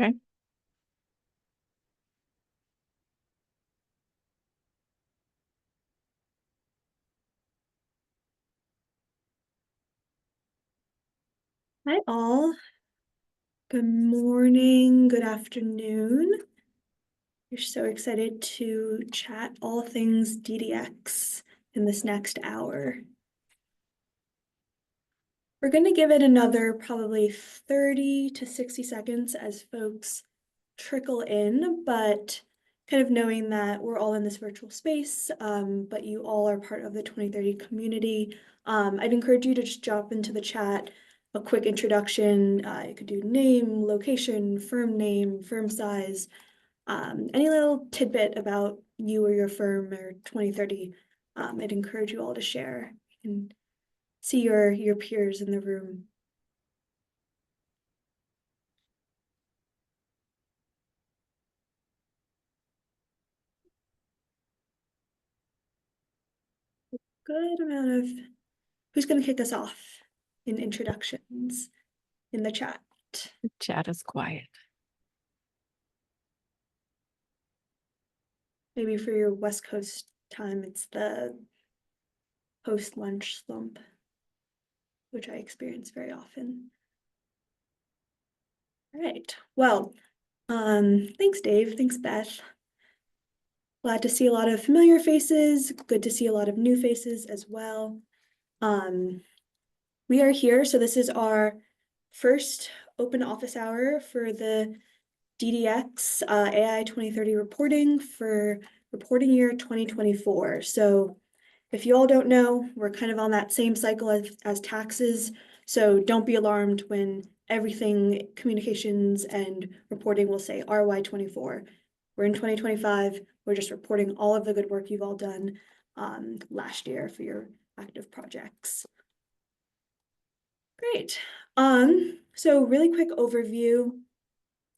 Okay. Hi all. Good morning, good afternoon. We're so excited to chat all things DDX in this next hour. We're going to give it another probably 30 to 60 seconds as folks trickle in, but kind of knowing that we're all in this virtual space, but you all are part of the 2030 community. I'd encourage you to just jump into the chat, a quick introduction. You could do name, location, firm size, any little tidbit about you or your firm or 2030. I'd encourage you all to share and see your peers in the room. Good amount of who's going to kick us off in introductions in the chat? The chat is quiet. Maybe for your West Coast time, it's the post-lunch slump, which I experience very often. All right. Well, thanks, Dave. Thanks, Beth. Glad to see a lot of familiar faces. Good to see a lot of new faces as well. We are here. So this is our first open office hour for the DDX AI 2030 reporting for reporting year 2024. So if you all don't know, we're kind of on that same cycle as taxes. So don't be alarmed when everything communications and reporting will say RY24. We're in 2025. We're just reporting all of the good work you've all done last year for your active projects. Great. So really quick overview.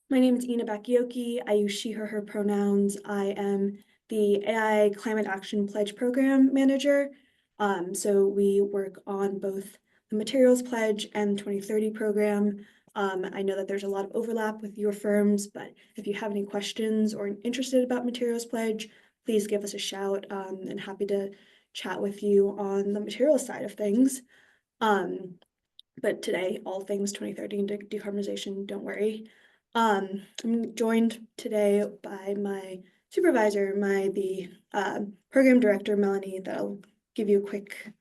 My name is Ina Bakioki. I use she, her pronouns. I am the AI Climate Action Pledge Program Manager. So we work on both the Materials Pledge and 2030 program. I know that there's a lot of overlap with your firms, but if you have any questions or interested about Materials Pledge, please give us a shout, and happy to chat with you on the materials side of things. But today, all things 2030 and decarbonization, don't worry. I'm joined today by my supervisor, the program director, Melanie, that'll give you a quick,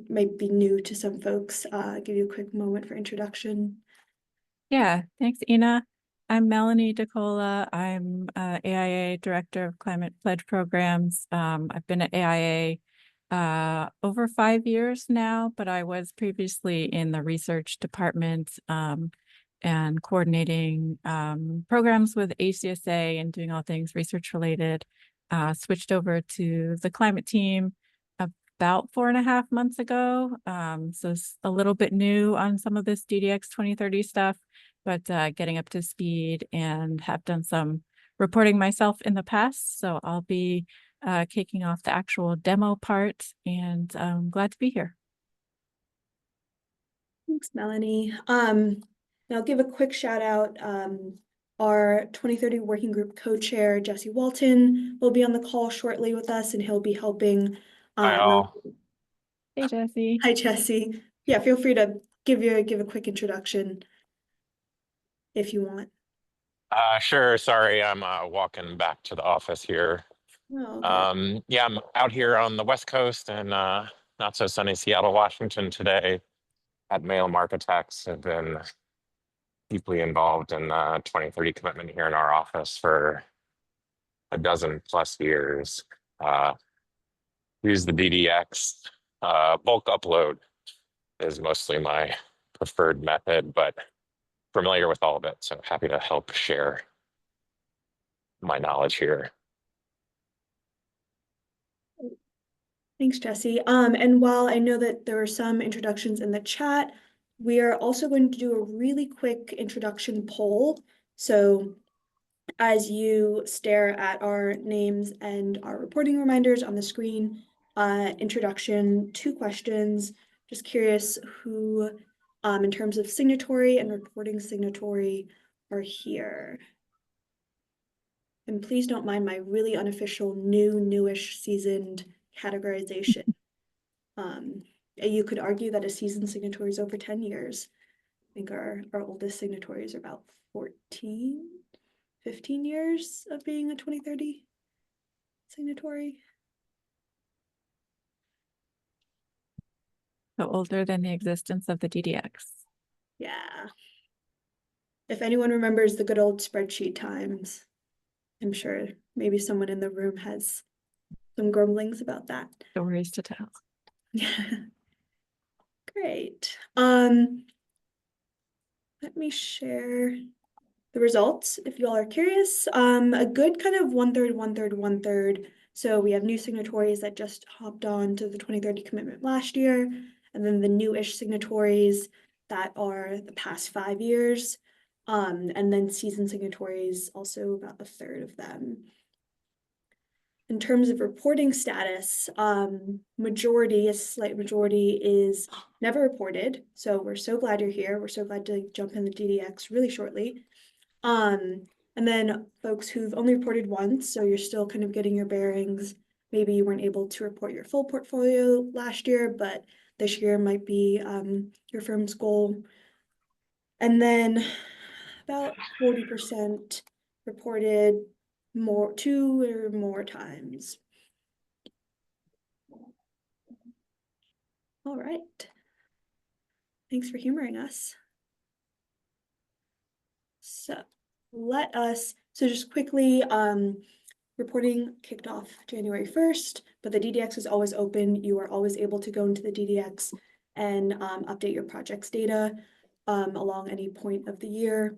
might be new to some folks, give you a quick moment for introduction. Yeah, thanks, Ina. I'm Melanie DeCola. I'm AIA Director of Climate Pledge Programs. I've been at AIA over 5 years now, but I was previously in the research department and coordinating programs with ACSA and doing all things research related. Switched over to the climate team about 4.5 months ago. So it's a little bit new on some of this DDX 2030 stuff, but getting up to speed and have done some reporting myself in the past. So I'll be kicking off the actual demo part, and I'm glad to be here. Thanks, Melanie. I'll give a quick shout out. Our 2030 Working Group Co-Chair, Jesse Walton, will be on the call shortly with us, and he'll be helping. Hi all. Hey, Jesse. Hi, Jesse. Yeah, feel free to give a quick introduction if you want. Sure. Sorry, I'm walking back to the office here. Oh, okay. Yeah, I'm out here on the West Coast and not so sunny Seattle, Washington today. At Malem Architects, have been deeply involved in 2030 commitment here in our office for a dozen plus years. Use the DDX. Bulk upload is mostly my preferred method, but familiar with all of it. So happy to help share my knowledge here. Thanks, Jesse. And while I know that there were some introductions in the chat, we are also going to do a really quick introduction poll. So as you stare at our names and our reporting reminders on the screen, introduction, 2 questions. Just curious who, in terms of signatory and reporting signatory, are here. And please don't mind my really unofficial newish seasoned categorization. You could argue that a seasoned signatory is over 10 years. I think our oldest signatories are about 14, 15 years of being a 2030 signatory. So older than the existence of the DDX. Yeah. If anyone remembers the good old spreadsheet times, I'm sure maybe someone in the room has some grumblings about that. Stories to tell. Great. Let me share the results if you all are curious. A good kind of 1/3, 1/3, 1/3. So we have new signatories that just hopped on to the 2030 commitment last year, and then the new-ish signatories that are the past 5 years. And then seasoned signatories, also about 1/3 of them. In terms of reporting status, a slight majority is never reported. So we're so glad you're here. We're so glad to jump in the DDX really shortly. And then folks who've only reported once, so you're still kind of getting your bearings. Maybe you weren't able to report your full portfolio last year, but this year might be your firm's goal. And then about 40% reported 2 or more times. All right. Thanks for humoring us. So just quickly, reporting kicked off January 1st, but the DDX is always open. You are always able to go into the DDX and update your project's data along any point of the year.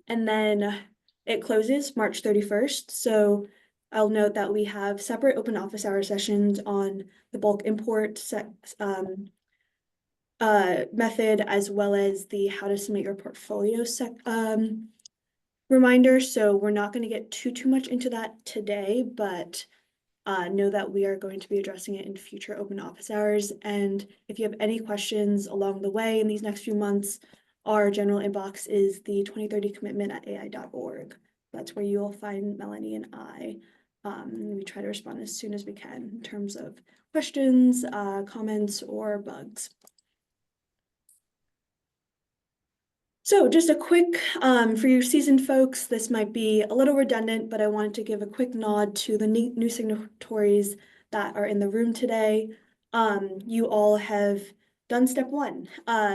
And then it closes March 31st. So I'll note that we have separate open office hour sessions on the bulk import method, as well as the how to submit your portfolio reminder. So we're not going to get too much into that today, but know that we are going to be addressing it in future open office hours. And if you have any questions along the way in these next few months, our general inbox is the 2030 commitment at ai.org. That's where you'll find Melanie and I. We try to respond as soon as we can in terms of questions, comments, or bugs. So just a quick, for you seasoned folks, this might be a little redundant, but I wanted to give a quick nod to the new signatories that are in the room today. You all have done step 1,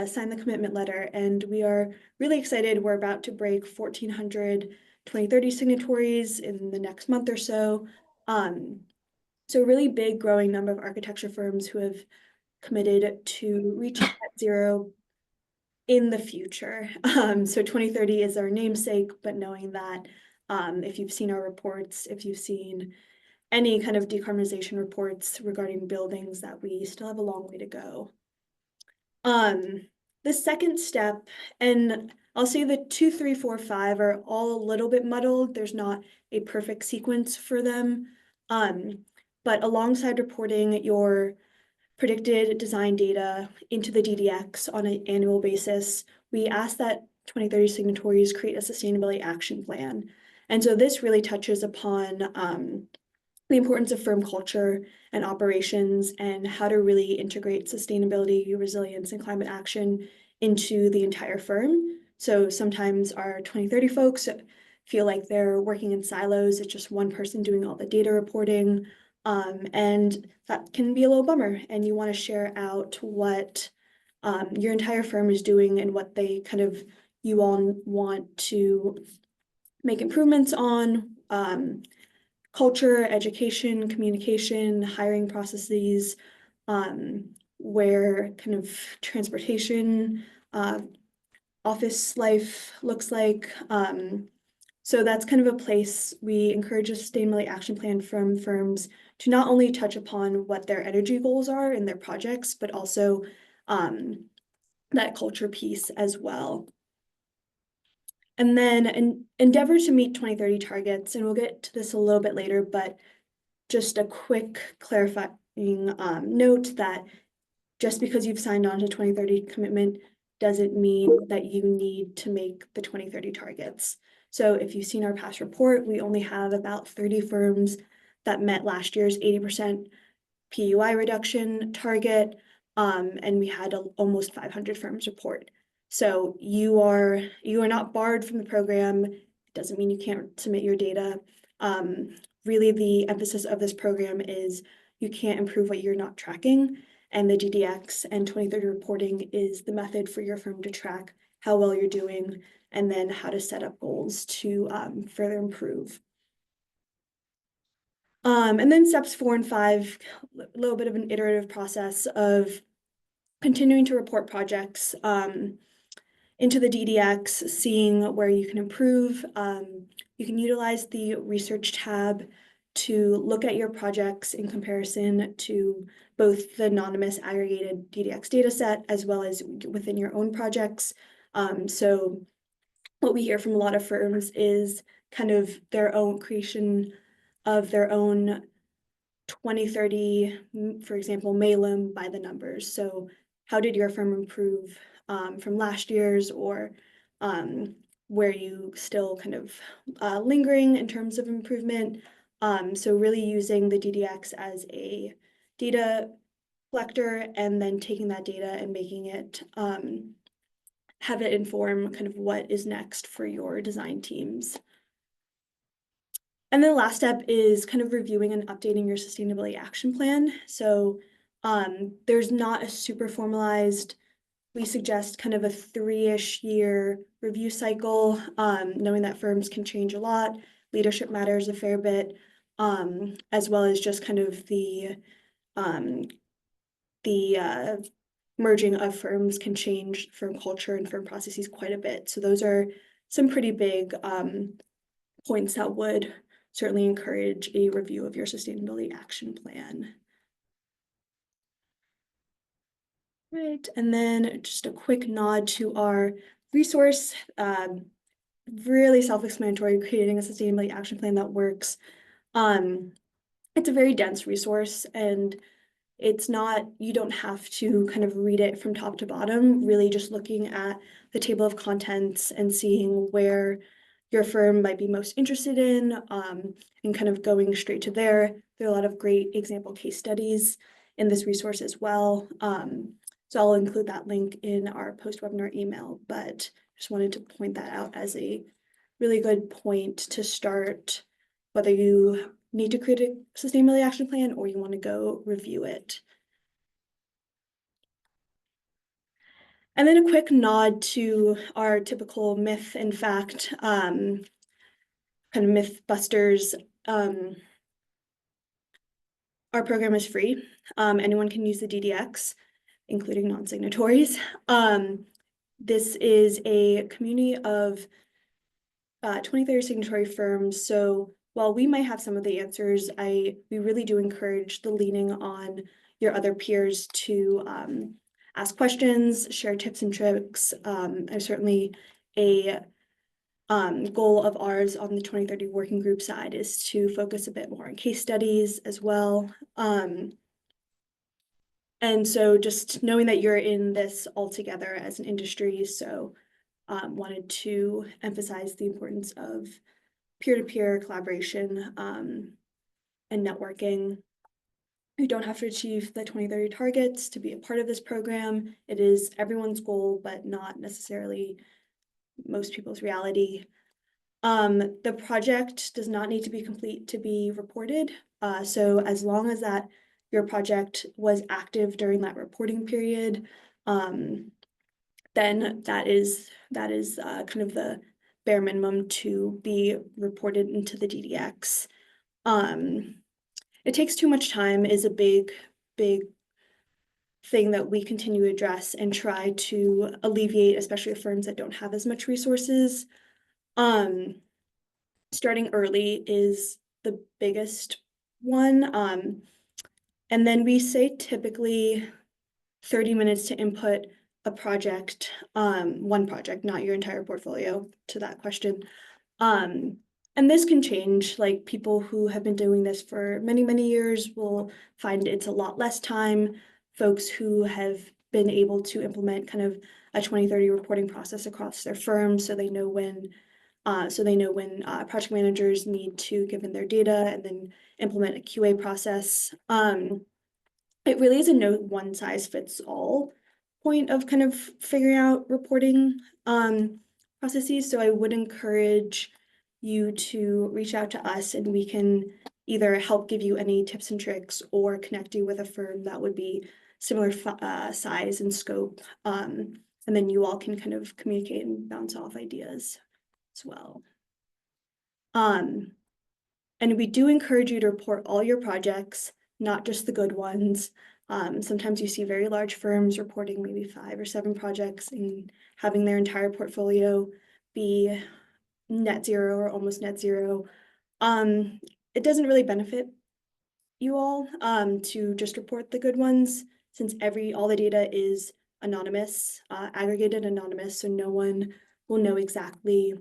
sign the commitment letter, and we are really excited. We're about to break 1,400 2030 signatories in the next month or so. So a really big growing number of architecture firms who have committed to reaching net zero in the future. So 2030 is our namesake, but knowing that if you've seen our reports, if you've seen any kind of decarbonization reports regarding buildings, that we still have a long way to go. The second step, and I'll say the 2, 3, 4, 5 are all a little bit muddled. There's not a perfect sequence for them. But alongside reporting your predicted design data into the DDX on an annual basis, we ask that 2030 signatories create a sustainability action plan. And so this really touches upon the importance of firm culture and operations and how to really integrate sustainability, resilience, and climate action into the entire firm. So sometimes our 2030 folks feel like they're working in silos. It's just one person doing all the data reporting. And that can be a little bummer, and you want to share out what your entire firm is doing and what they you all want to make improvements on, culture, education, communication, hiring processes, where transportation, office life looks like. So that's a place we encourage a sustainability action plan from firms to not only touch upon what their energy goals are in their projects, but also that culture piece as well. And then endeavor to meet 2030 targets, and we'll get to this a little bit later, but just a quick clarifying note that just because you've signed on to 2030 commitment doesn't mean that you need to make the 2030 targets. So if you've seen our past report, we only have about 30 firms that met last year's 80% PUI reduction target, and we had almost 500 firms report. So you are not barred from the program. It doesn't mean you can't submit your data. Really, the emphasis of this program is you can't improve what you're not tracking, and the DDX and 2030 reporting is the method for your firm to track how well you're doing and then how to set up goals to further improve. And then steps 4 and 5, a little bit of an iterative process of continuing to report projects into the DDX, seeing where you can improve. You can utilize the research tab to look at your projects in comparison to both the anonymous aggregated DDX data set as well as within your own projects. So what we hear from a lot of firms is kind of their own creation of their own 2030, for example, MALIM by the numbers. So how did your firm improve from last year's, or where you still kind of lingering in terms of improvement? So really using the DDX as a data collector and then taking that data and making it have it inform kind of what is next for your design teams. And then the last step is kind of reviewing and updating your sustainability action plan. So there's not a super formalized, we suggest kind of a 3-ish year review cycle, knowing that firms can change a lot, leadership matters a fair bit, as well as just kind of the merging of firms can change firm culture and firm processes quite a bit. So those are some pretty big points that would certainly encourage a review of your sustainability action plan. Right, and then just a quick nod to our resource, really self-explanatory, creating a sustainability action plan that works. It's a very dense resource, and it's not, you don't have to kind of read it from top to bottom, really just looking at the table of contents and seeing where your firm might be most interested in, and kind of going straight to there. There are a lot of great example case studies in this resource as well. So I'll include that link in our post-webinar email, but just wanted to point that out as a really good point to start, whether you need to create a sustainability action plan or you want to go review it. And then a quick nod to our typical myth and fact, kind of myth busters. Our program is free. Anyone can use the DDX, including non-signatories. This is a community of 20-30 signatory firms. So while we might have some of the answers, we really do encourage the leaning on your other peers to ask questions, share tips and tricks. And certainly a goal of ours on the 2030 working group side is to focus a bit more on case studies as well. And so just knowing that you're in this all together as an industry, so wanted to emphasize the importance of peer-to-peer collaboration and networking. You don't have to achieve the 2030 targets to be a part of this program. It is everyone's goal, but not necessarily most people's reality. The project does not need to be complete to be reported. So as long as that your project was active during that reporting period, then that is kind of the bare minimum to be reported into the DDX. It takes too much time is a big thing that we continue to address and try to alleviate, especially firms that don't have as much resources. Starting early is the biggest one. And then we say typically 30 minutes to input a project, one project, not your entire portfolio, to that question. And this can change, like people who have been doing this for many, many years will find it's a lot less time. Folks who have been able to implement kind of a 2030 reporting process across their firms, so they know when project managers need to give in their data and then implement a QA process. It really is a no one size fits all point of kind of figuring out reporting processes. So I would encourage you to reach out to us and we can either help give you any tips and tricks or connect you with a firm that would be similar size and scope. And then you all can kind of communicate and bounce off ideas as well. And we do encourage you to report all your projects, not just the good ones. Sometimes you see very large firms reporting maybe 5 or 7 projects and having their entire portfolio be net zero or almost net zero. It doesn't really benefit you all to just report the good ones, since all the data is anonymous, aggregated anonymous, so no one will know exactly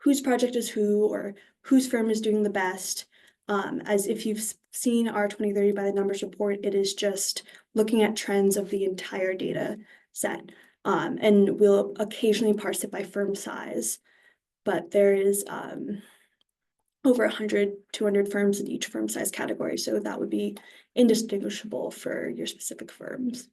whose project is who or whose firm is doing the best. As if you've seen our 2030 by the numbers report, it is just looking at trends of the entire data set. And we'll occasionally parse it by firm size, but there is over 100, 200 firms in each firm size category. So that would be indistinguishable for your specific firms.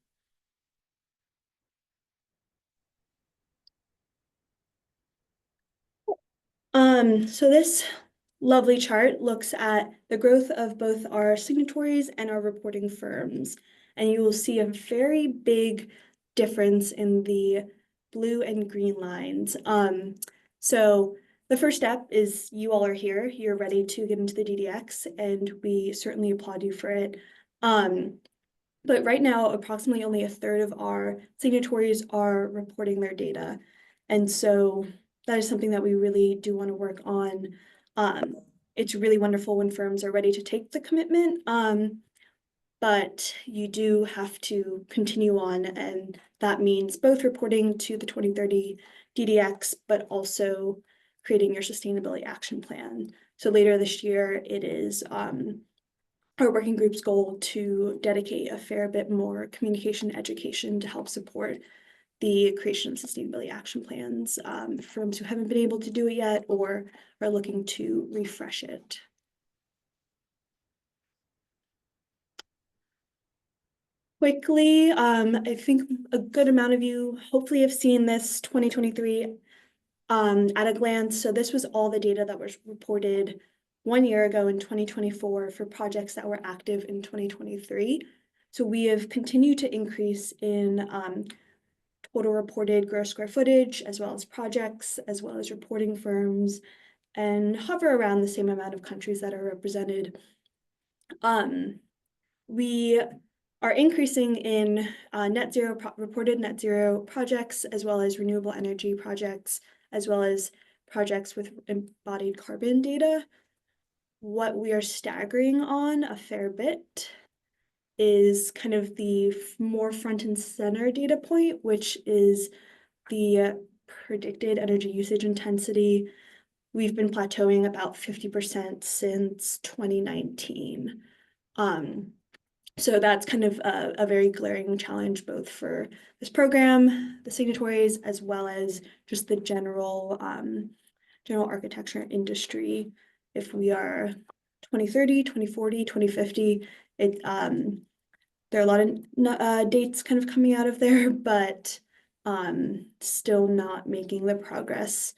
So this lovely chart looks at the growth of both our signatories and our reporting firms. And you will see a very big difference in the blue and green lines. So the first step is you all are here, you're ready to get into the DDX, and we certainly applaud you for it. But right now, approximately only 1/3 of our signatories are reporting their data. And so that is something that we really do want to work on. It's really wonderful when firms are ready to take the commitment, but you do have to continue on, and that means both reporting to the 2030 DDX, but also creating your sustainability action plan. So later this year, it is our working group's goal to dedicate a fair bit more communication education to help support the creation of sustainability action plans for firms who haven't been able to do it yet or are looking to refresh it. Quickly, I think a good amount of you hopefully have seen this 2023 at a glance. So this was all the data that was reported 1 year ago in 2024 for projects that were active in 2023. So we have continued to increase in total reported gross square footage, as well as projects, as well as reporting firms, and hover around the same amount of countries that are represented. We are increasing in reported net zero projects, as well as renewable energy projects, as well as projects with embodied carbon data. What we are staggering on a fair bit is kind of the more front and center data point, which is the predicted energy usage intensity. We've been plateauing about 50% since 2019. So that's kind of a very glaring challenge, both for this program, the signatories, as well as just the general architecture industry. If we are 2030, 2040, 2050, there are a lot of dates kind of coming out of there, but still not making the progress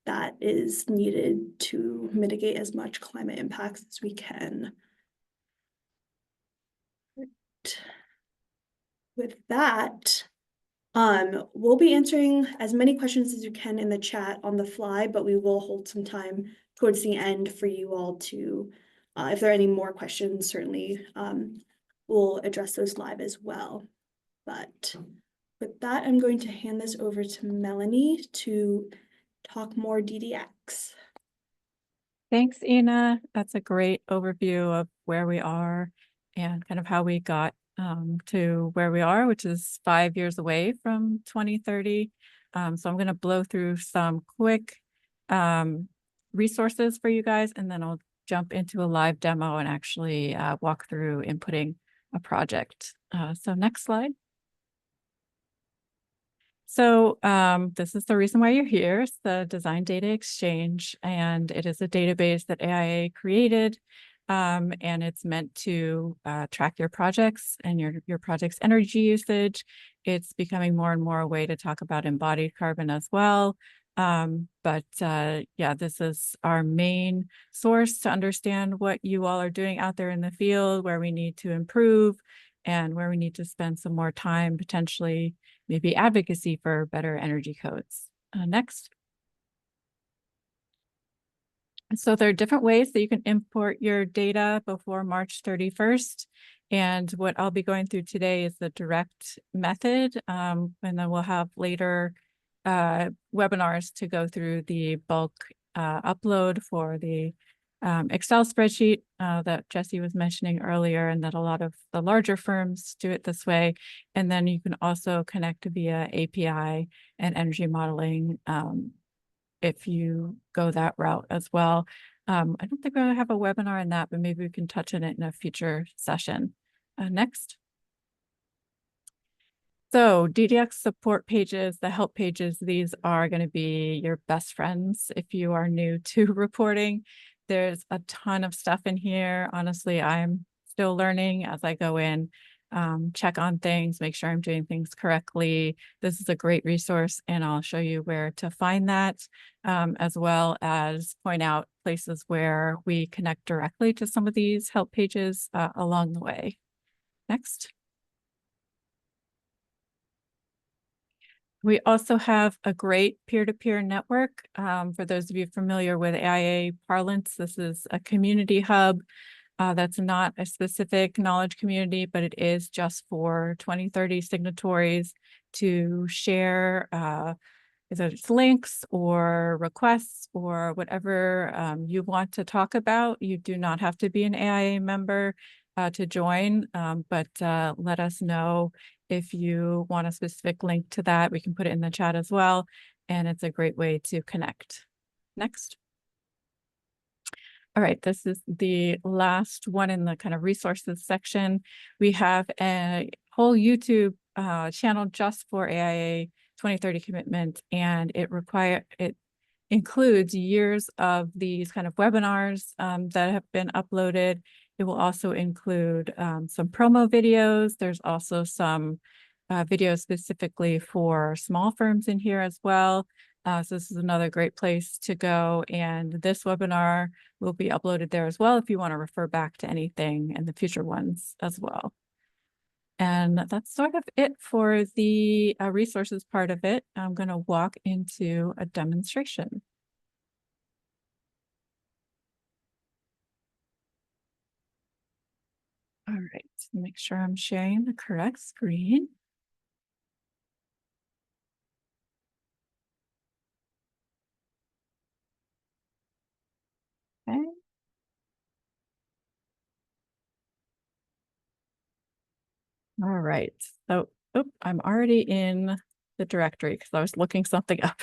that is needed to mitigate as much climate impacts as we can. With that, we'll be answering as many questions as you can in the chat on the fly, but we will hold some time towards the end for you all to, if there are any more questions, certainly we'll address those live as well. But with that, I'm going to hand this over to Melanie to talk more DDX. Thanks, Ina. That's a great overview of where we are and kind of how we got to where we are, which is 5 years away from 2030. So I'm going to blow through some quick resources for you guys, and then I'll jump into a live demo and actually walk through inputting a project. So next slide. So this is the reason why you're here. It's the Design Data Exchange, and it is a database that AIA created. And it's meant to track your projects and your project's energy usage. It's becoming more and more a way to talk about embodied carbon as well. Yeah, this is our main source to understand what you all are doing out there in the field, where we need to improve and where we need to spend some more time, potentially maybe advocacy for better energy codes. Next. So there are different ways that you can import your data before March 31st. And what I'll be going through today is the direct method. And then we'll have later webinars to go through the bulk upload for the Excel spreadsheet that Jesse was mentioning earlier, and that a lot of the larger firms do it this way. And then you can also connect via API and energy modeling if you go that route as well. I don't think we're going to have a webinar on that, but maybe we can touch on it in a future session. Next. So DDX support pages, the help pages, these are going to be your best friends if you are new to reporting. There's a ton of stuff in here. Honestly, I'm still learning as I go in, check on things, make sure I'm doing things correctly. This is a great resource, and I'll show you where to find that, as well as point out places where we connect directly to some of these help pages along the way. Next. We also have a great peer-to-peer network. For those of you familiar with AIA parlance, this is a community hub that's not a specific knowledge community, but it is just for 2030 signatories to share either it's links or requests or whatever you want to talk about. You do not have to be an AIA member to join, but let us know if you want a specific link to that. We can put it in the chat as well, and it's a great way to connect. Next. All right, this is the last one in the kind of resources section. We have a whole YouTube channel just for AIA 2030 commitment, and it includes years of these kind of webinars that have been uploaded. It will also include some promo videos. There's also some videos specifically for small firms in here as well. So this is another great place to go. And this webinar will be uploaded there as well if you want to refer back to anything in the future ones as well. And that's sort of it for the resources part of it. I'm going to walk into a demonstration. All right, make sure I'm sharing the correct screen. Okay. All right, so I'm already in the directory because I was looking something up.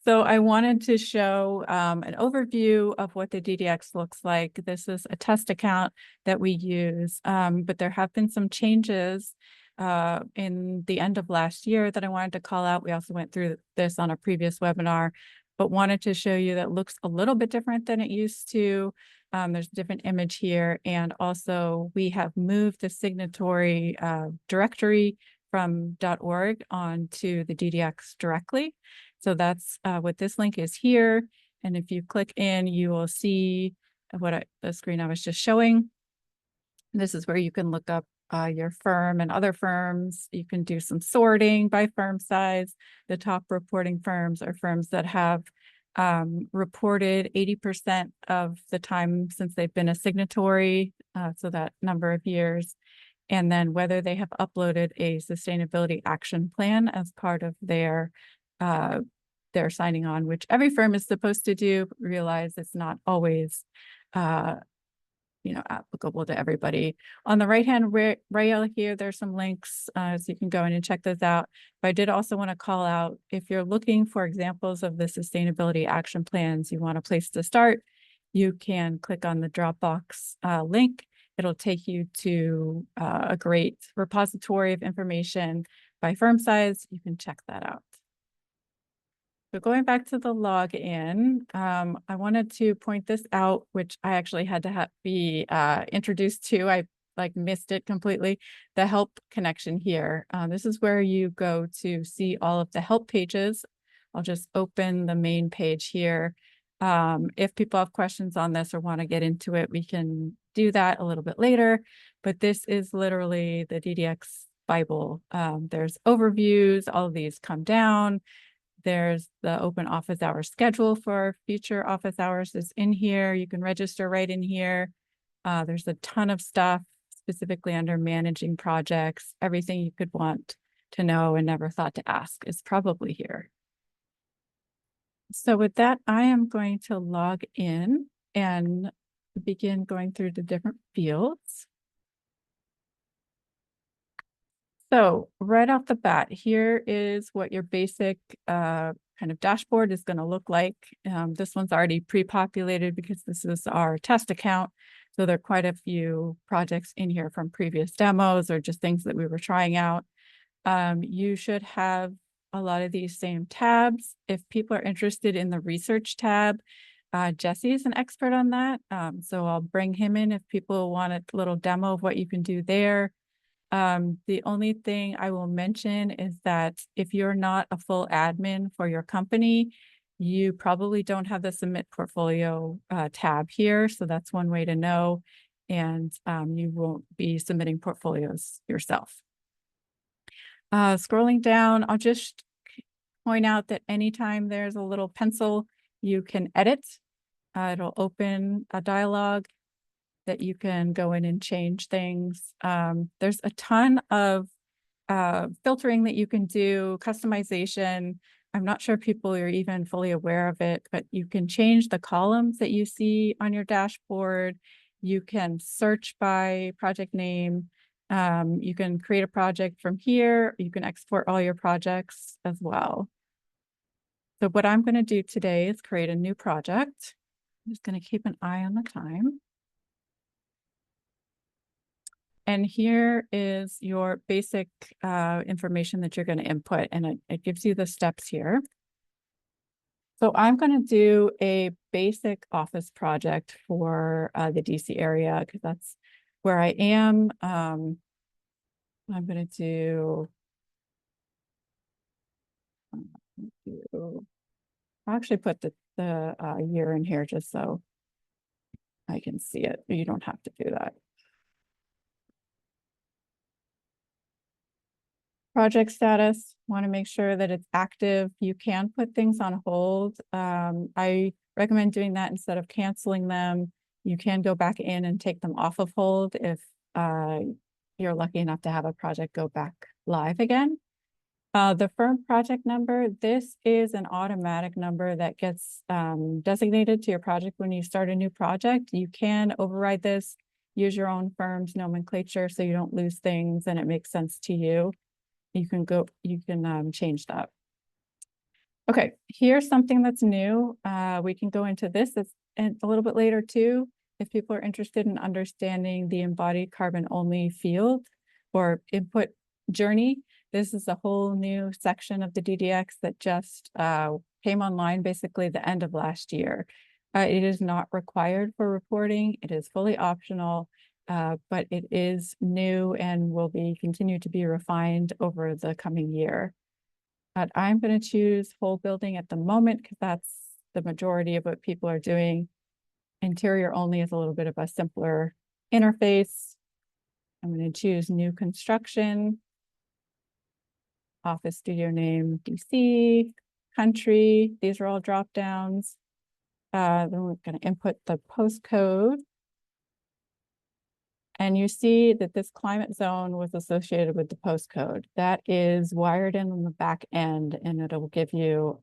So I wanted to show an overview of what the DDX looks like. This is a test account that we use, but there have been some changes in the end of last year that I wanted to call out. We also went through this on a previous webinar, but wanted to show you that looks a little bit different than it used to. There's a different image here. And also we have moved the signatory directory from .org onto the DDX directly. So that's what this link is here. And if you click in, you will see the screen I was just showing. This is where you can look up your firm and other firms. You can do some sorting by firm size. The top reporting firms are firms that have reported 80% of the time since they've been a signatory, so that number of years, and then whether they have uploaded a sustainability action plan as part of their signing on, which every firm is supposed to do. Realize it's not always applicable to everybody. On the right-hand rail here, there's some links, so you can go in and check those out. But I did also want to call out, if you're looking for examples of the sustainability action plans, you want a place to start, you can click on the Dropbox link. It'll take you to a great repository of information by firm size, you can check that out. So going back to the login, I wanted to point this out, which I actually had to be introduced to. I missed it completely. The help connection here. This is where you go to see all of the help pages. I'll just open the main page here. If people have questions on this or want to get into it, we can do that a little bit later. But this is literally the DDX Bible. There's overviews, all of these come down. There's the open office hours schedule for future office hours is in here. You can register right in here. There's a ton of stuff specifically under managing projects. Everything you could want to know and never thought to ask is probably here. So with that, I am going to log in and begin going through the different fields. So right off the bat, here is what your basic kind of dashboard is going to look like. This one's already pre-populated because this is our test account. So there are quite a few projects in here from previous demos or just things that we were trying out. You should have a lot of these same tabs. If people are interested in the research tab, Jesse is an expert on that. So I'll bring him in if people want a little demo of what you can do there. The only thing I will mention is that if you're not a full admin for your company, you probably don't have the submit portfolio tab here. So that's one way to know. And you won't be submitting portfolios yourself. Scrolling down, I'll just point out that anytime there's a little pencil, you can edit. It'll open a dialog that you can go in and change things. There's a ton of filtering that you can do, customization. I'm not sure people are even fully aware of it, but you can change the columns that you see on your dashboard. You can search by project name. You can create a project from here. You can export all your projects as well. So what I'm going to do today is create a new project. I'm just going to keep an eye on the time. And here is your basic information that you're going to input, and it gives you the steps here. So I'm going to do a basic office project for the DC area because that's where I am. I'm going to do, I'll actually put the year in here just so I can see it, but you don't have to do that. Project status, want to make sure that it's active. You can put things on hold. I recommend doing that instead of canceling them. You can go back in and take them off of hold if you're lucky enough to have a project go back live again. The firm project number, this is an automatic number that gets designated to your project when you start a new project. You can override this, use your own firm's nomenclature so you don't lose things and it makes sense to you. You can change that. Okay, here's something that's new. We can go into this a little bit later too. If people are interested in understanding the embodied carbon only field or input journey, this is a whole new section of the DDX that just came online basically the end of last year. It is not required for reporting. It is fully optional. But it is new and will continue to be refined over the coming year. But I'm going to choose whole building at the moment because that's the majority of what people are doing. Interior only is a little bit of a simpler interface. I'm going to choose new construction, office studio name DC, country. These are all drop downs. Then we're going to input the postcode. And you see that this climate zone was associated with the postcode. That is wired in on the back end, and it'll give you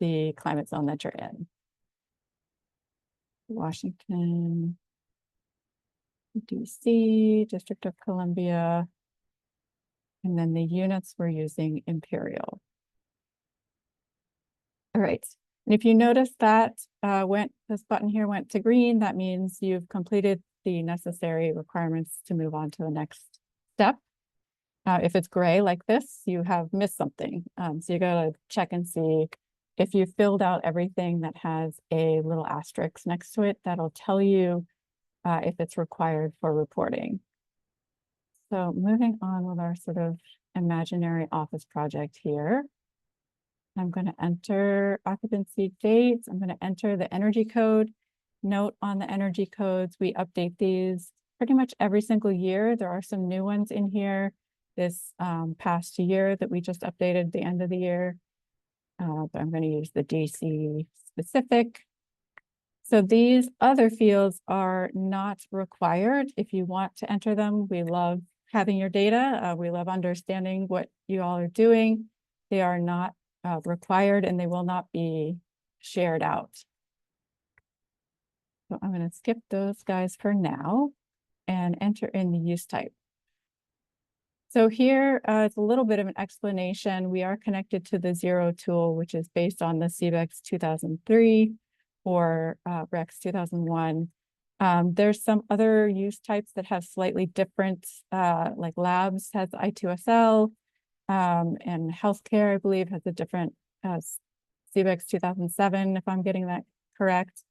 the climate zone that you're in. Washington, DC, District of Columbia, and then the units we're using Imperial. All right. And if you notice that this button here went to green, that means you've completed the necessary requirements to move on to the next step. If it's gray like this, you have missed something. So you gotta check and see if you filled out everything that has a little asterisk next to it, that'll tell you if it's required for reporting. So moving on with our sort of imaginary office project here. I'm going to enter occupancy dates. I'm going to enter the energy code. Note on the energy codes, we update these pretty much every single year. There are some new ones in here this past year that we just updated the end of the year. But I'm going to use the DC specific. So these other fields are not required. If you want to enter them, we love having your data. We love understanding what you all are doing. They are not required and they will not be shared out. So I'm going to skip those guys for now and enter in the use type. So here it's a little bit of an explanation. We are connected to the Zero tool, which is based on the CBEX 2003 or REX 2001. There's some other use types that have slightly different, like labs has I2SL, and healthcare, I believe, has a different CBEX 2007, if I'm getting that correct.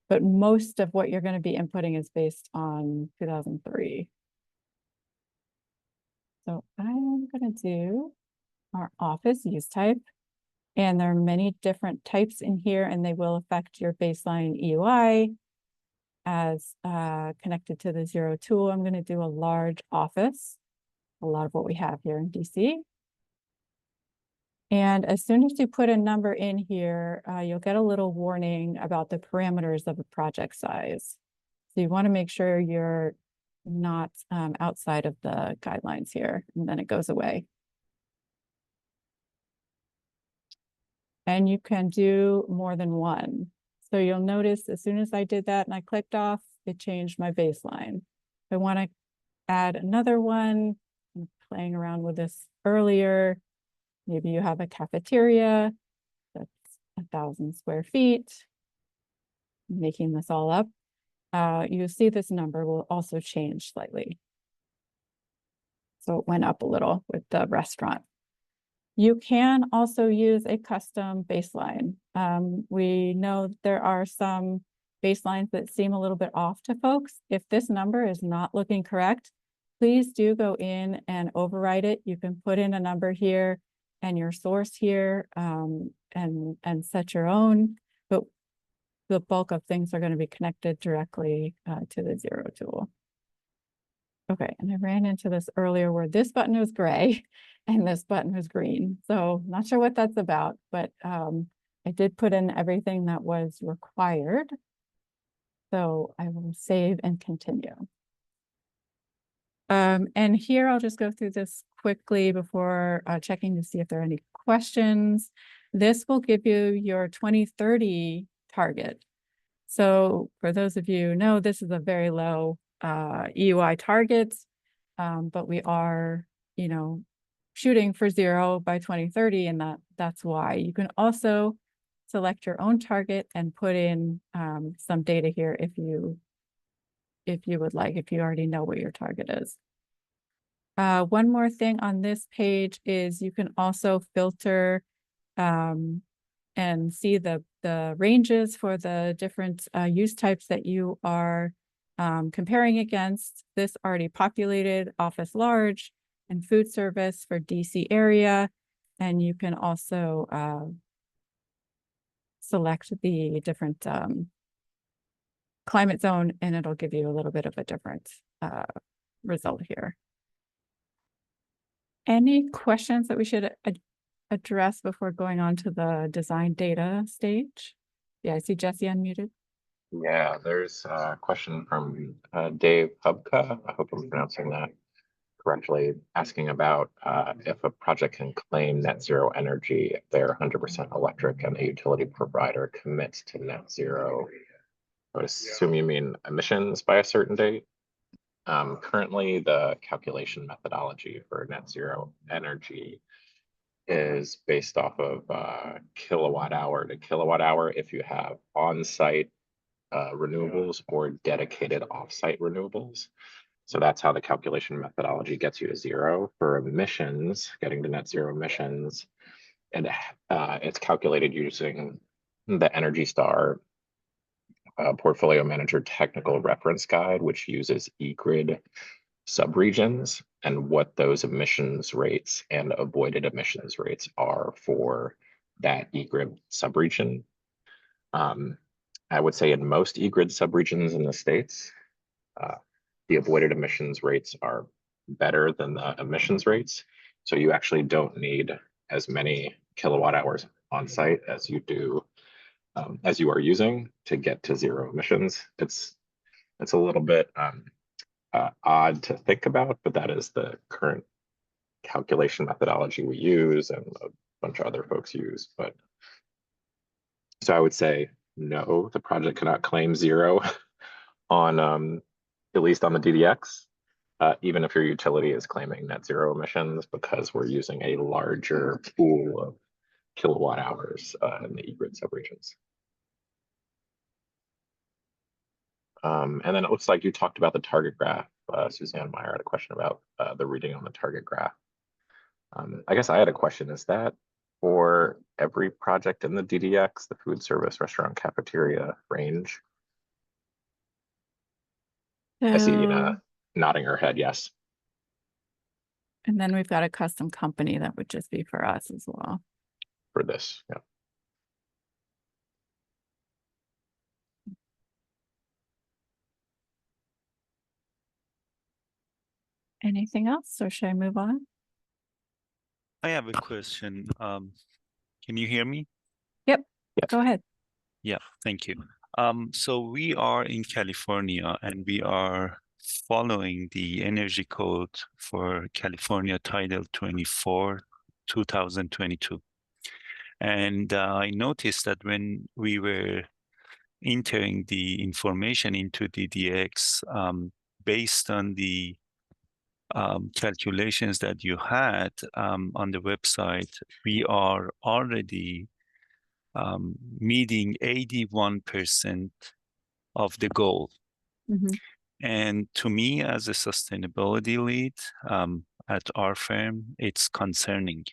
But most of what you're going to be inputting is based on 2003. So I'm going to do our office use type. And there are many different types in here, and they will affect your baseline EUI as connected to the Zero tool. I'm going to do a large office, a lot of what we have here in DC. And as soon as you put a number in here, you'll get a little warning about the parameters of a project size. So you want to make sure you're not outside of the guidelines here, and then it goes away. And you can do more than one. So you'll notice as soon as I did that and I clicked off, it changed my baseline. If I want to add another one, I'm playing around with this earlier. Maybe you have a cafeteria that's 1,000 square feet. Making this all up. You'll see this number will also change slightly. So it went up a little with the restaurant. You can also use a custom baseline. We know there are some baselines that seem a little bit off to folks. If this number is not looking correct, please do go in and override it. You can put in a number here and your source here and set your own, but the bulk of things are going to be connected directly to the Zero tool. Okay, and I ran into this earlier where this button was gray and this button was green. So not sure what that's about, but I did put in everything that was required. So I will save and continue. And here I'll just go through this quickly before checking to see if there are any questions. This will give you your 2030 target. So for those of you who know, this is a very low EUI target, but we are, shooting for 0 by 2030, and that's why. You can also select your own target and put in some data here if you would like, if you already know what your target is. One more thing on this page is you can also filter and see the ranges for the different use types that you are comparing against. This already populated office large and food service for DC area. And you can also select the different climate zone, and it'll give you a little bit of a different result here. Any questions that we should address before going on to the design data stage? Yeah, I see Jesse unmuted. Yeah, there's a question from Dave Hubka. I hope I'm pronouncing that correctly, asking about if a project can claim net zero energy if they're 100% electric and the utility provider commits to net zero. I would assume you mean emissions by a certain date. Currently, the calculation methodology for net zero energy is based off of kilowatt hour to kilowatt hour if you have on-site renewables or dedicated off-site renewables. So that's how the calculation methodology gets you to zero. For emissions, getting to net zero emissions, and it's calculated using the Energy Star Portfolio Manager Technical Reference Guide, which uses eGrid subregions and what those emissions rates and avoided emissions rates are for that eGrid subregion. I would say in most eGrid subregions in the States, the avoided emissions rates are better than the emissions rates. So you actually don't need as many kilowatt hours on site as you do, as you are using to get to zero emissions. It's a little bit odd to think about, but that is the current calculation methodology we use and a bunch of other folks use. But so I would say no, the project cannot claim zero on at least on the DDX, even if your utility is claiming net zero emissions, because we're using a larger pool of kilowatt hours in the eGrid subregions. And then it looks like you talked about the target graph. Suzanne Meyer had a question about the reading on the target graph. I guess I had a question. Is that for every project in the DDX, the food service, restaurant, cafeteria range? I see Ina nodding her head, yes. And then we've got a custom company that would just be for us as well. For this, yeah. Anything else, or should I move on? I have a question. Can you hear me? Yep, Yes. go ahead. Yeah, thank you. So we are in California and we are following the energy code for California Title 24, 2022. And I noticed that when we were entering the information into DDX, based on the calculations that you had on the website, we are already meeting 81% of the goal. Mhm. And to me, as a sustainability lead at our firm, it's concerning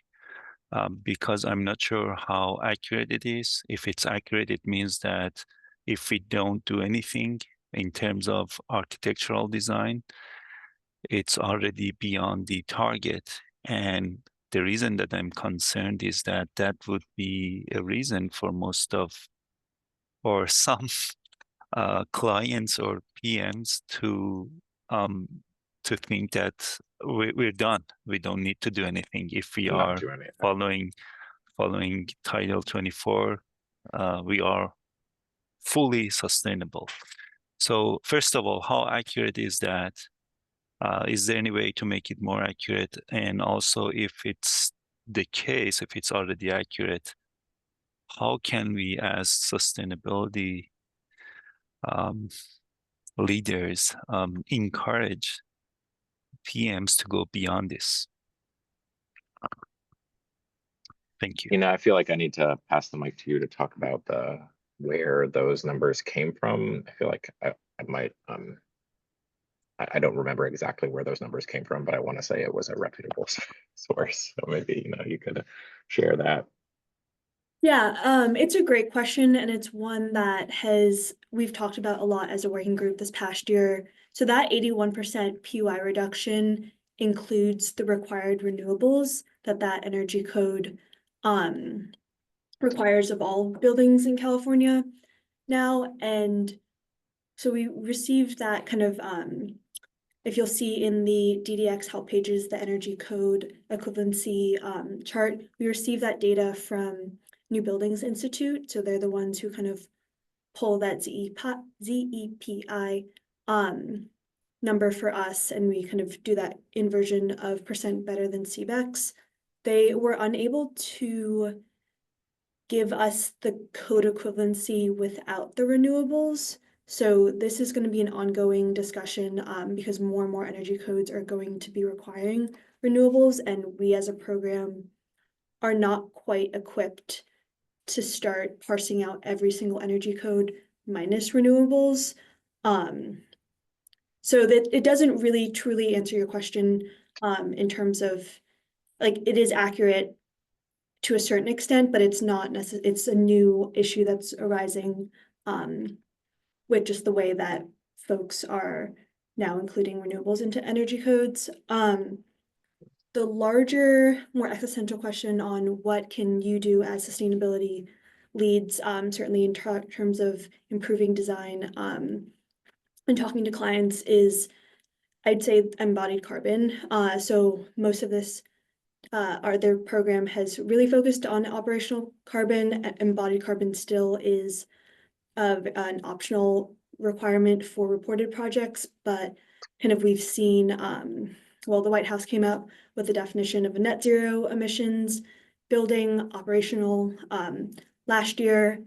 because I'm not sure how accurate it is. If it's accurate, it means that if we don't do anything in terms of architectural design, it's already beyond the target. And the reason that I'm concerned is that that would be a reason for most of, or some clients or PMs to think that we're done. We don't need to do anything. If we Not are do anything. following Title 24, we are fully sustainable. So first of all, how accurate is that? Is there any way to make it more accurate? And also, if it's the case, if it's already accurate, how can we as sustainability leaders encourage PMs to go beyond this? Thank you. You know, I feel like I need to pass the mic to you to talk about where those numbers came from. I feel like I might I don't remember exactly where those numbers came from, but I want to say it was a reputable source. So maybe, you could share that. Yeah, it's a great question, and it's one that we've talked about a lot as a working group this past year. So that 81% PUI reduction includes the required renewables that energy code requires of all buildings in California now. And so we received that kind of if you'll see in the DDX help pages, the energy code equivalency chart, we received that data from New Buildings Institute. So they're the ones who kind of pull that ZEPI number for us, and we kind of do that inversion of percent better than CBEX. They were unable to give us the code equivalency without the renewables. So this is going to be an ongoing discussion because more and more energy codes are going to be requiring renewables, and we as a program are not quite equipped to start parsing out every single energy code minus renewables. So that it doesn't really truly answer your question in terms of, like, it is accurate to a certain extent, but it's not it's a new issue that's arising with just the way that folks are now including renewables into energy codes. The larger, more existential question on what can you do as sustainability leads, certainly in terms of improving design and talking to clients, is I'd say embodied carbon. So most of this their program has really focused on operational carbon. Embodied carbon still is an optional requirement for reported projects, but kind of we've seen, well, the White House came out with the definition of a net zero emissions building operational last year.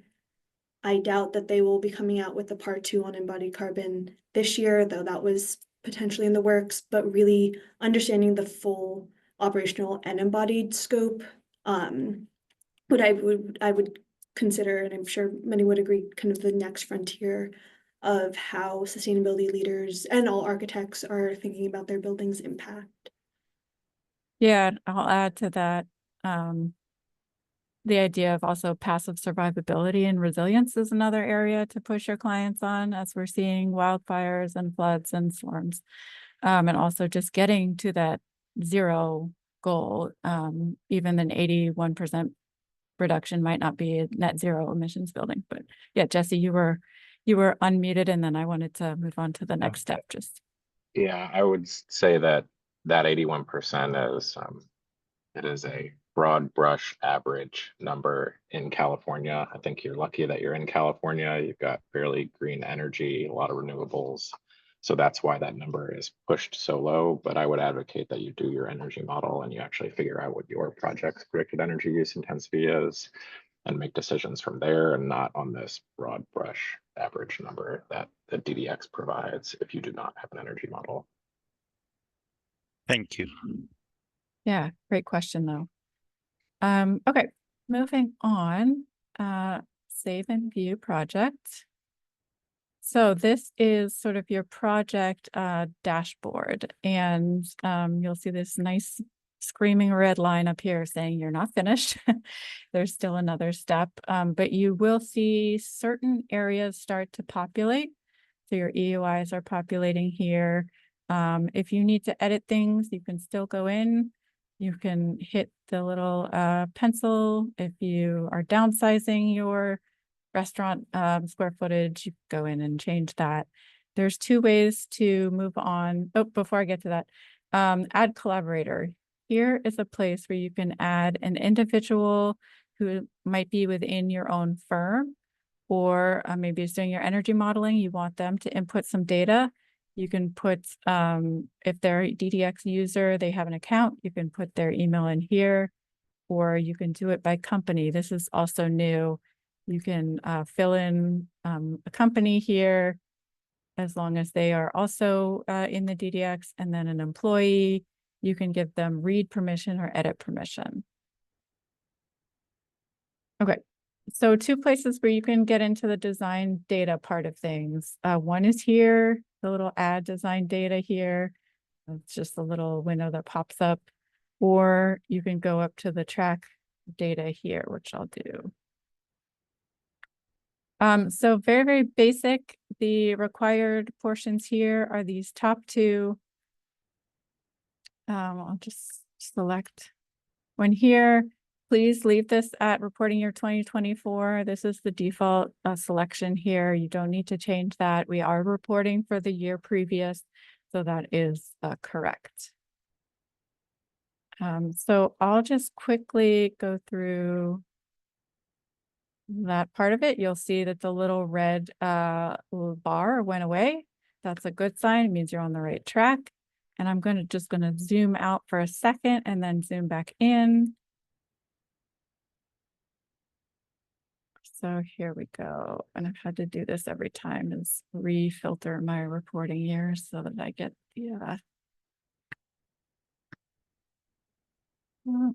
I doubt that they will be coming out with the part 2 on embodied carbon this year, though that was potentially in the works, but really understanding the full operational and embodied scope, what I would consider, and I'm sure many would agree, kind of the next frontier of how sustainability leaders and all architects are thinking about their building's impact. Yeah, I'll add to that. The idea of also passive survivability and resilience is another area to push your clients on as we're seeing wildfires and floods and storms. And also just getting to that zero goal, even an 81% reduction might not be a net zero emissions building. But yeah, Jesse, you were unmuted, and then I wanted to move on to the next step. Just Yeah, I would say that 81% is it is a broad brush average number in California. I think you're lucky that you're in California. You've got fairly green energy, a lot of renewables. So that's why that number is pushed so low. But I would advocate that you do your energy model and you actually figure out what your project's predicted energy use intensity is and make decisions from there and not on this broad brush average number that the DDX provides if you do not have an energy model. Thank you. yeah, great question though. Okay, moving on, save and view project. So this is sort of your project dashboard, and you'll see this nice screaming red line up here saying you're not finished. There's still another step, but you will see certain areas start to populate. So your EUIs are populating here. If you need to edit things, you can still go in. You can hit the little pencil. If you are downsizing your restaurant square footage, you go in and change that. There's 2 ways to move on. Oh, before I get to that, add collaborator. Here is a place where you can add an individual who might be within your own firm, or maybe is doing your energy modeling. You want them to input some data. You can put, if they're a DDX user, they have an account, you can put their email in here, or you can do it by company. This is also new. You can fill in a company here as long as they are also in the DDX, and then an employee, you can give them read permission or edit permission. Okay, so 2 places where you can get into the design data part of things. One is here, the little add design data here. It's just a little window that pops up, or you can go up to the track data here, which I'll do. So very, very basic. The required portions here are these top 2. I'll just select one here. Please leave this at reporting year 2024. This is the default selection here. You don't need to change that. We are reporting for the year previous, so that is correct. So I'll just quickly go through that part of it. You'll see that the little red little bar went away. That's a good sign. It means you're on the right track. And I'm just going to zoom out for a second and then zoom back in. So here we go. And I've had to do this every time, is refilter my reporting years so that I get the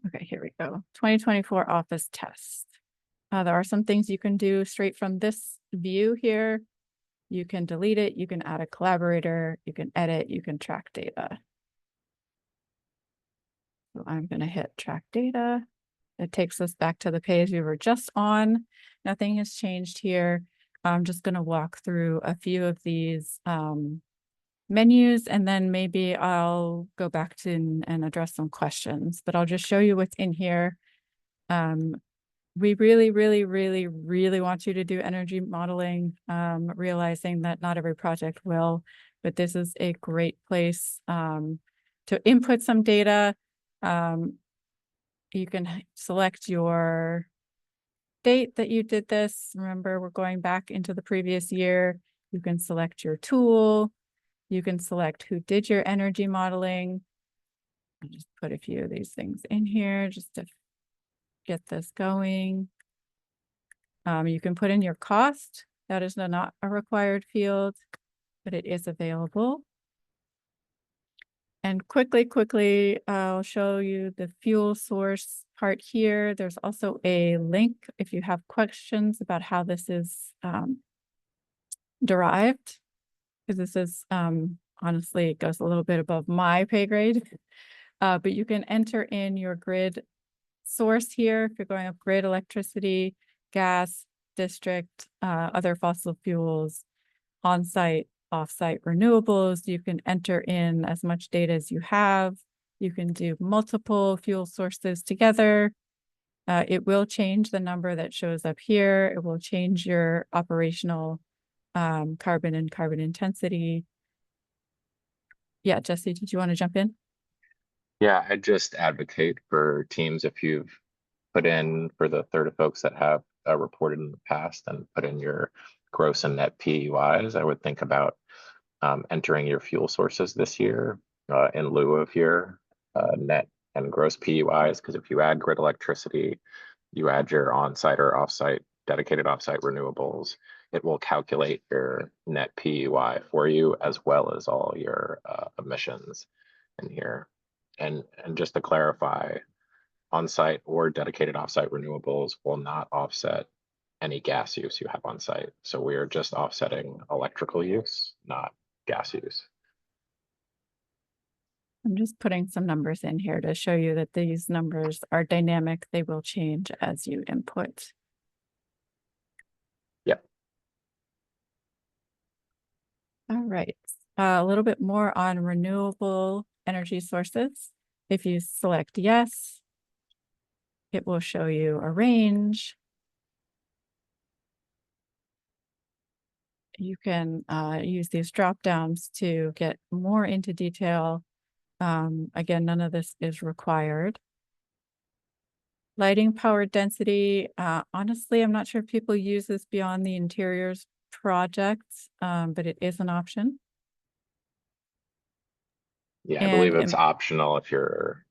okay, here we go. 2024 office test. There are some things you can do straight from this view here. You can delete it, you can add a collaborator, you can edit, you can track data. So I'm going to hit track data. It takes us back to the page we were just on. Nothing has changed here. I'm just going to walk through a few of these menus, and then maybe I'll go back to and address some questions, but I'll just show you what's in here. We really, really, really, really want you to do energy modeling, realizing that not every project will, but this is a great place to input some data. You can select your date that you did this. Remember, we're going back into the previous year. You can select your tool. You can select who did your energy modeling. I'll just put a few of these things in here just to get this going. You can put in your cost. That is not a required field, but it is available. And quickly, I'll show you the fuel source part here. There's also a link if you have questions about how this is derived, because this is honestly, it goes a little bit above my pay grade. But you can enter in your grid source here if you're going up grid, electricity, gas, district, other fossil fuels, on-site, off-site renewables. You can enter in as much data as you have. You can do multiple fuel sources together. It will change the number that shows up here. It will change your operational carbon and carbon intensity. Yeah, Jesse, did you want to jump in? Yeah, I just advocate for teams, if you've put in, for the third of folks that have reported in the past, and put in your gross and net PUIs, I would think about entering your fuel sources this year in lieu of your net and gross PUIs, because if you add grid electricity, you add your on-site or off-site, dedicated off-site renewables, it will calculate your net PUI for you, as well as all your emissions in here. And just to clarify, on-site or dedicated off-site renewables will not offset any gas use you have on site. So we are just offsetting electrical use, not gas use. I'm just putting some numbers in here to show you that these numbers are dynamic. They will change as you input. Yep. All right. A little bit more on renewable energy sources. If you select yes, it will show you a range. You can use these drop downs to get more into detail. Again, none of this is required. Lighting power density. Honestly, I'm not sure if people use this beyond the interiors projects, but it is an option. Yeah, I believe it's optional if you're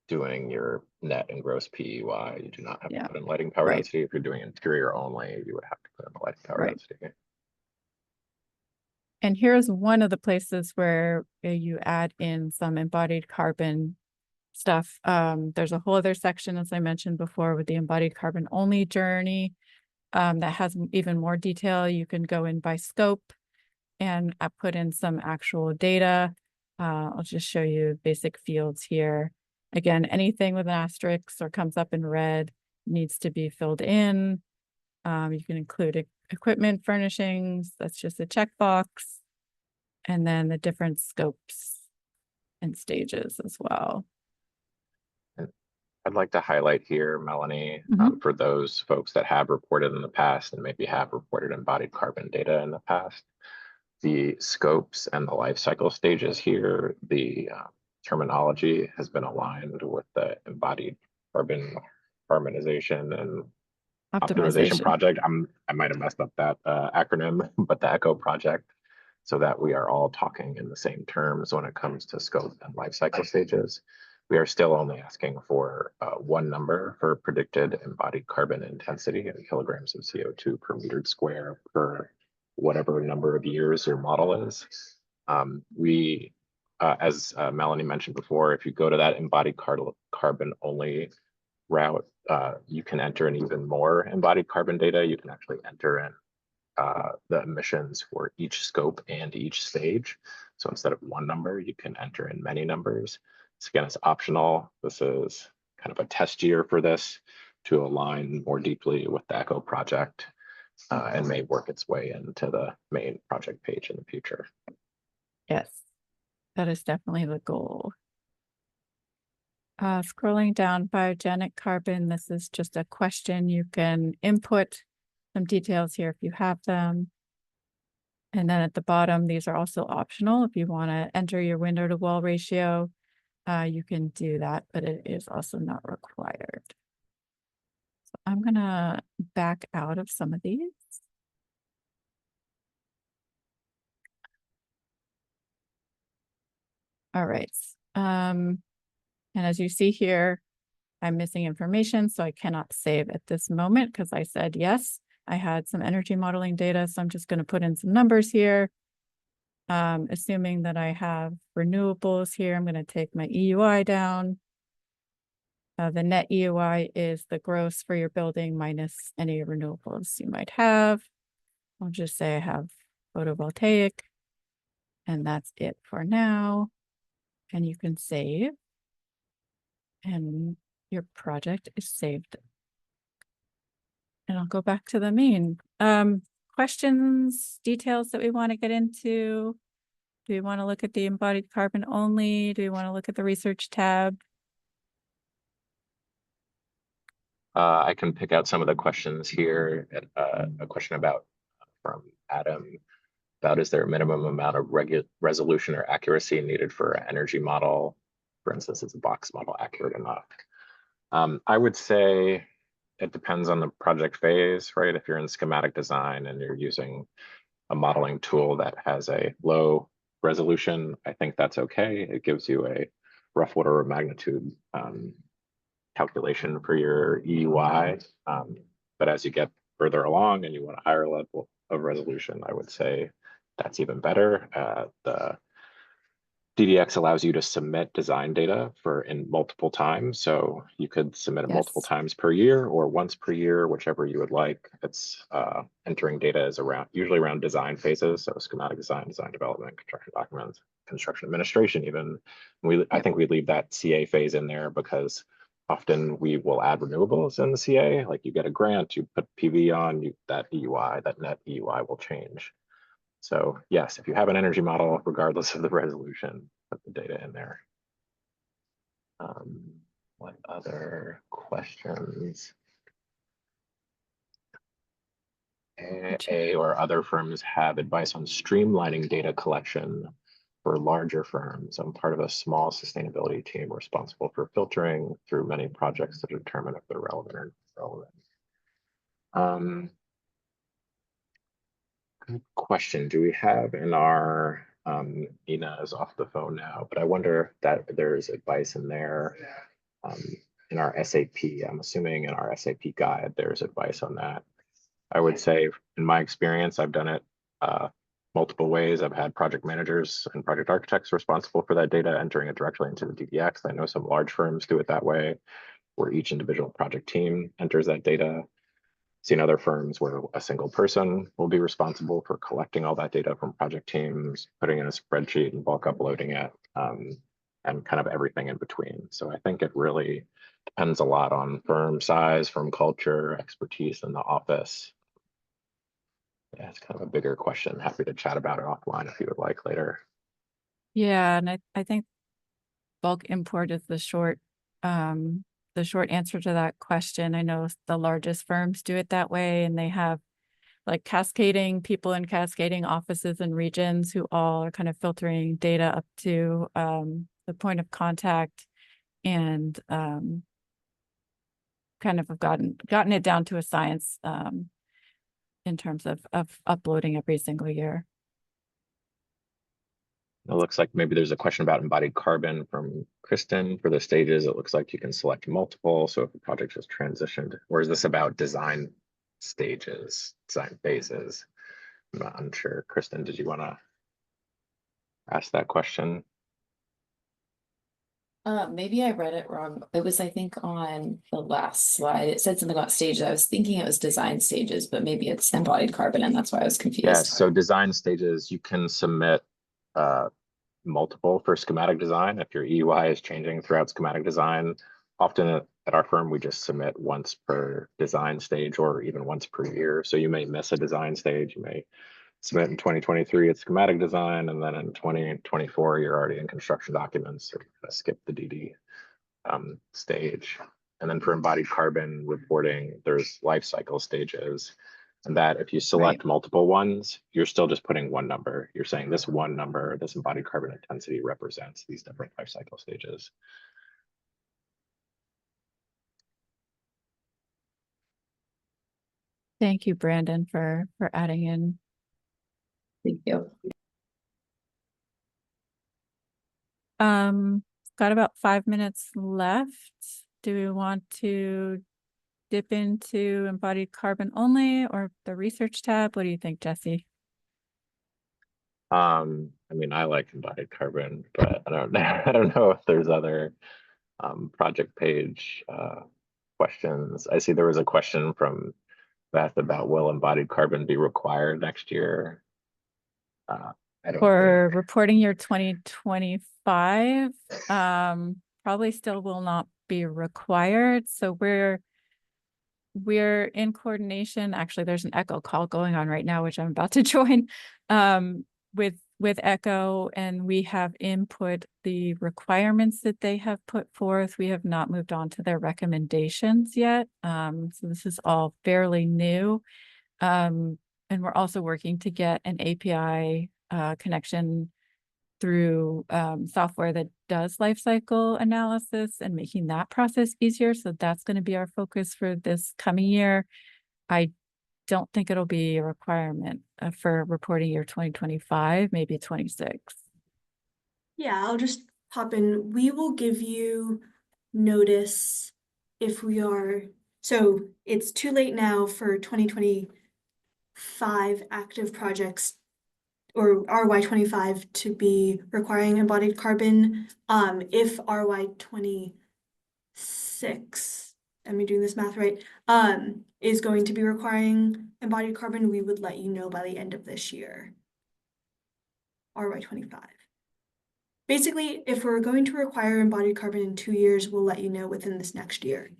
doing your net and gross PUI. You do not have to put in lighting power density. If you're doing interior only, you would have to put in the lighting power density. And here's one of the places where you add in some embodied carbon stuff. There's a whole other section, as I mentioned before, with the embodied carbon only journey that has even more detail. You can go in by scope and put in some actual data. I'll just show you basic fields here. Again, anything with an asterisk or comes up in red needs to be filled in. You can include equipment furnishings. That's just a checkbox. And then the different scopes and stages as well. I'd like to highlight here, Melanie, for those folks that have reported in the past and maybe have reported embodied carbon data in the past, the scopes and the life cycle stages here, the terminology has been aligned with the embodied carbon harmonization and optimization project. I might have messed up that acronym, but the ECHO project, so that we are all talking in the same terms when it comes to scope and life cycle stages. We are still only asking for one number for predicted embodied carbon intensity in kilograms of CO2 per metered square per whatever number of years your model is. As Melanie mentioned before, if you go to that embodied carbon only route, you can enter in even more embodied carbon data. You can actually enter in the emissions for each scope and each stage. So instead of one number, you can enter in many numbers. So again, it's optional. This is kind of a test year for this to align more deeply with the ECHO project and may work its way into the main project page in the future. Yes, that is definitely the goal. Scrolling down, biogenic carbon, this is just a question. You can input some details here if you have them. And then at the bottom, these are also optional. If you want to enter your window to wall ratio, you can do that, but it is also not required. So I'm gonna back out of some of these. All right. And as you see here, I'm missing information, so I cannot save at this moment because I said yes. I had some energy modeling data, so I'm just going to put in some numbers here. Assuming that I have renewables here, I'm going to take my EUI down. The net EUI is the gross for your building minus any renewables you might have. I'll just say I have photovoltaic, and that's it for now. And you can save, and your project is saved. And I'll go back to the main. Questions, details that we want to get into? Do we want to look at the embodied carbon only? Do we want to look at the research tab? I can pick out some of the questions here. A question about from Adam about, is there a minimum amount of resolution or accuracy needed for an energy model? For instance, is a box model accurate enough? I would say it depends on the project phase, right? If you're in schematic design and you're using a modeling tool that has a low resolution, I think that's okay. It gives you a rough order of magnitude calculation for your EUI. But as you get further along and you want a higher level of resolution, I would say that's even better. The DDX allows you to submit design data in multiple times. So you could submit it multiple times per year or once per year, whichever you would like. It's entering data is usually around design phases. So schematic design, design development, construction documents, construction administration even. I think we leave that CA phase in there because often we will add renewables in the CA. Like you get a grant, you put PV on, that EUI, that net EUI will change. So yes, if you have an energy model, regardless of the resolution, put the data in there. What other questions? AA or other firms have advice on streamlining data collection for larger firms. I'm part of a small sustainability team responsible for filtering through many projects to determine if they're relevant or not relevant. Good question. Do we have in our, Ina is off the phone now, but I wonder that there's advice in there in our SAP. I'm assuming in our SAP guide, there's advice on that. I would say in my experience, I've done it multiple ways. I've had project managers and project architects responsible for that data entering it directly into the DDX. I know some large firms do it that way, where each individual project team enters that data. Seen other firms where a single person will be responsible for collecting all that data from project teams, putting in a spreadsheet and bulk uploading it, and kind of everything in between. So I think it really depends a lot on firm size, firm culture, expertise in the office. Yeah, it's kind of a bigger question. Happy to chat about it offline if you would like later. Yeah, and I think bulk import is the short answer to that question. I know the largest firms do it that way, and they have like cascading people in cascading offices and regions who all are kind of filtering data up to the point of contact, and kind of have gotten it down to a science in terms of uploading every single year. It looks like maybe there's a question about embodied carbon from Kristen. For the stages, it looks like you can select multiple. So if the project is transitioned, or is this about design stages, design phases? I'm not unsure. Kristen, did you want to ask that question? Maybe I read it wrong. It was, I think, on the last slide. It said something about stages. I was thinking it was design stages, but maybe it's embodied carbon, and that's why I was Yeah, confused. so design stages, you can submit multiple for schematic design. If your EUI is changing throughout schematic design, often at our firm, we just submit once per design stage or even once per year. So you may miss a design stage, you may submit in 2023, it's schematic design, and then in 2024, you're already in construction documents, or skip the DD stage. And then for embodied carbon reporting, there's life cycle stages. And that if you select multiple ones, you're still just putting one number. You're saying this one number, this embodied carbon intensity represents these different life cycle stages. Thank you, Brandon, for adding in. Thank you. Got about 5 minutes left. Do we want to dip into embodied carbon only or the research tab? What do you think, Jesse? I mean, I like embodied carbon, but I don't know. I don't know if there's other project page questions. I see there was a question from Beth about will embodied carbon be required next year? I don't For think. reporting year 2025, probably still will not be required. So we're in coordination. Actually, there's an Echo call going on right now, which I'm about to join, with Echo, and we have input the requirements that they have put forth. We have not moved on to their recommendations yet. So this is all fairly new. And we're also working to get an API connection through software that does life cycle analysis and making that process easier. So that's going to be our focus for this coming year. I don't think it'll be a requirement for reporting year 2025, maybe 26. Yeah, I'll just pop in. We will give you notice if we are, so it's too late now for 2025 active projects or RY25 to be requiring embodied carbon. If RY26, am I doing this math right? Is going to be requiring embodied carbon, we would let you know by the end of this year. RY25. Basically, if we're going to require embodied carbon in 2 years, we'll let you know within this next year.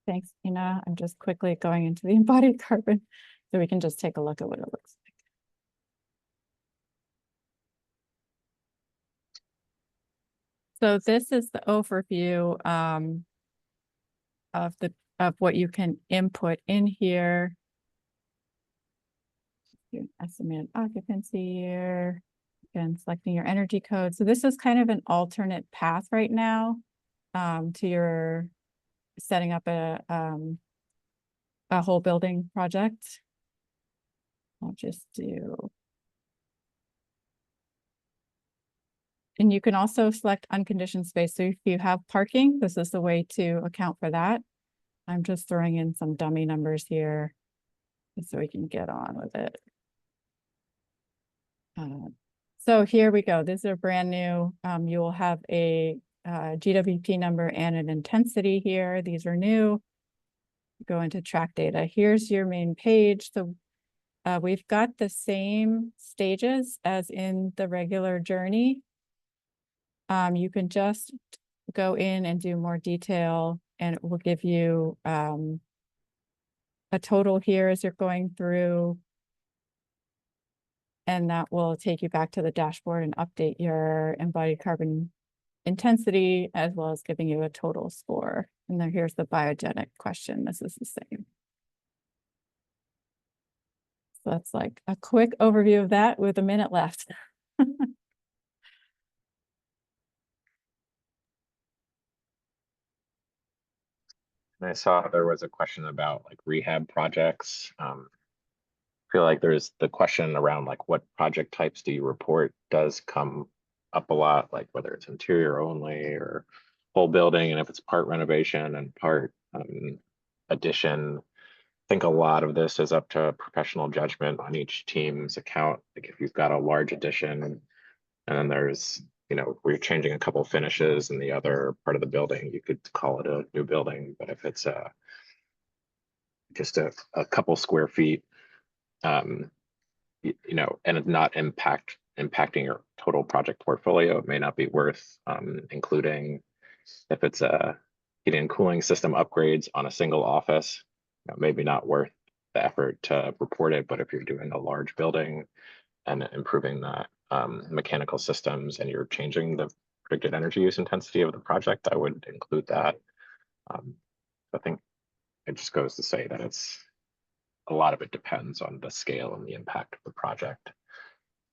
Thanks, Ina. I'm just quickly going into the embodied carbon so we can just take a look at what it looks like. So this is the overview of what you can input in here. Estimated occupancy year, again, selecting your energy code. So this is kind of an alternate path right now to your setting up a whole building project. I'll just do. And you can also select unconditioned space. So if you have parking, this is the way to account for that. I'm just throwing in some dummy numbers here just so we can get on with it. So here we go. These are brand new. You will have a GWP number and an intensity here. These are new. Go into track data. Here's your main page. So we've got the same stages as in the regular journey. You can just go in and do more detail, and it will give you a total here as you're going through. And that will take you back to the dashboard and update your embodied carbon intensity, as well as giving you a total score. And then here's the biogenic question. This is the same. So that's like a quick overview of that with a minute left. And I saw there was a question about like rehab projects. I feel like there's the question around like what project types do you report does come up a lot, like whether it's interior only or whole building, and if it's part renovation and part addition. I think a lot of this is up to professional judgment on each team's account. Like if you've got a large addition, And then there's, you know, where you're changing a couple finishes in the other part of the building, you could call it a new building, but if it's just a couple square feet, you know, and it's not impacting your total project portfolio, it may not be worth including. If it's a heating and cooling system upgrades on a single office, you know, maybe not worth the effort to report it, but if you're doing a large building and improving the mechanical systems and you're changing the predicted energy use intensity of the project, I would include that. I think it just goes to say that it's a lot of it depends on the scale and the impact of the project,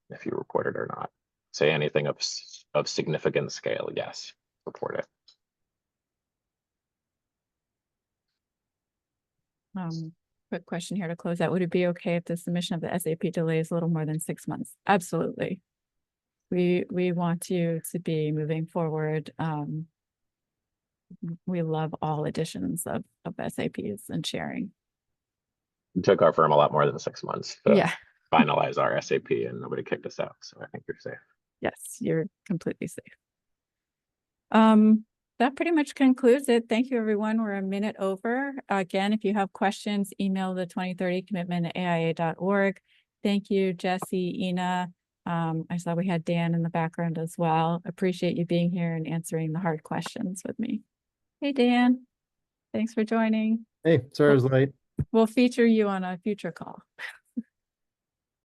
if you report it or not. Say anything of significant scale, yes, report it. Quick question here to close out. Would it be okay if the submission of the SAP delays a little more than 6 months? Absolutely. We want you to be moving forward. We love all editions of SAPs and sharing. It took our firm a lot more than 6 months to Yeah. finalize our SAP, and nobody kicked us out. So I think you're safe. Yes, you're completely safe. That pretty much concludes it. Thank you, everyone. We're a minute over. Again, if you have questions, email the 2030 commitment at aia.org. Thank you, Jesse, Ina. I saw we had Dan in the background as well. Appreciate you being here and answering the hard questions with me. Hey, Dan. Thanks for joining. Hey, sorry I was late. We'll feature you on a future call.